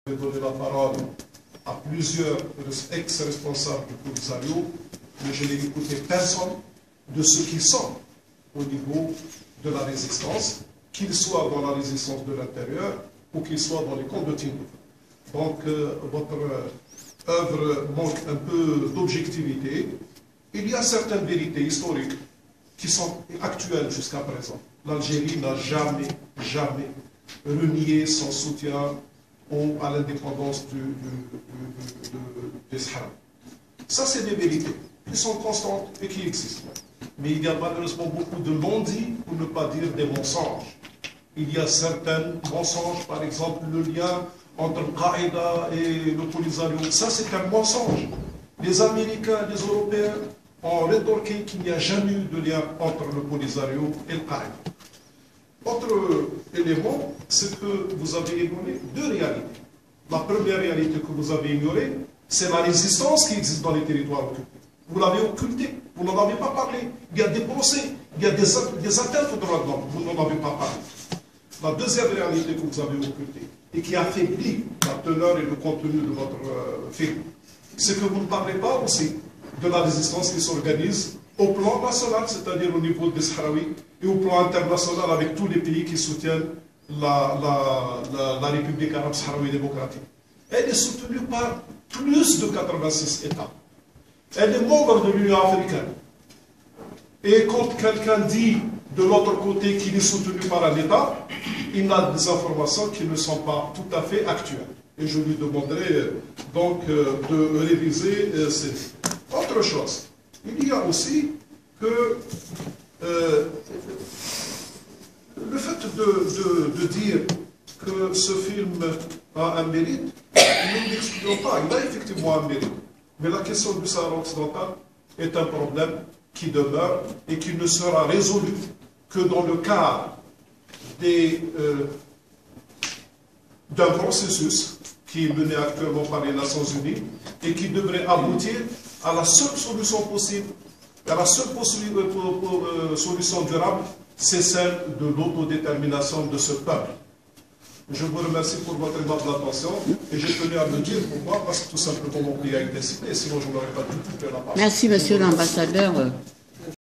vais donner la parole à plusieurs ex-responsables du Polisario, mais je n'ai écouté personne de ceux qui sont au niveau de la résistance, qu'ils soient dans la résistance de l'intérieur ou qu'ils soient dans les camps de Tindouf. Donc, votre œuvre manque un peu d'objectivité. Il y a certaines vérités historiques qui sont actuelles jusqu'à présent. L'Algérie n'a jamais renié son soutien à l'indépendance des Sahara. Ça, c'est des vérités qui sont constantes et qui existent. Mais il y a malheureusement beaucoup de non-dits, pour ne pas dire des mensonges. Il y a certains mensonges, par exemple le lien entre Al-Qaïda et le Polisario. Ça, c'est un mensonge. Les Américains, les Européens ont rétorqué qu'il n'y a jamais eu de lien entre le Polisario et Al-Qaïda. Autre élément, c'est que vous avez ignoré deux réalités. La première réalité que vous avez ignorée, c'est la résistance qui existe dans les territoires occupés. Vous l'avez occultée, vous n'en avez pas parlé. Il y a des procès, il y a des atteintes aux droits de l'homme, vous n'en avez pas parlé. La deuxième réalité que vous avez occultée, et qui affaiblit la teneur et le contenu de votre film, c'est que vous ne parlez pas aussi de la résistance qui s'organise au plan national, c'est-à-dire au niveau des Sahraouis, et au plan international avec tous les pays qui soutiennent la République arabe sahraoui démocratique. Elle est soutenue par plus de 86 États. Elle est membre de l'Union africaine. Et quand quelqu'un dit de l'autre côté qu'il est soutenu par un État, il a des informations qui ne sont pas tout à fait actuelles. Et je lui demanderai donc de réviser ces livres. Autre chose, il y a aussi que le fait de dire que ce film a un mérite, nous ne l'excluons pas. Il a effectivement un mérite. Mais la question du Sahara occidental est un problème qui demeure et qui ne sera résolu que dans le cadre d'un processus qui est mené actuellement par les Nations Unies et qui devrait aboutir à la seule solution possible, à la seule solution durable, c'est celle de l'autodétermination de ce peuple. Je vous remercie pour votre aimable attention et j'ai tenu à me dire pourquoi, parce que tout simplement mon pays a été cité, sinon je n'aurais pas du tout fait la parole. Merci, monsieur l'ambassadeur.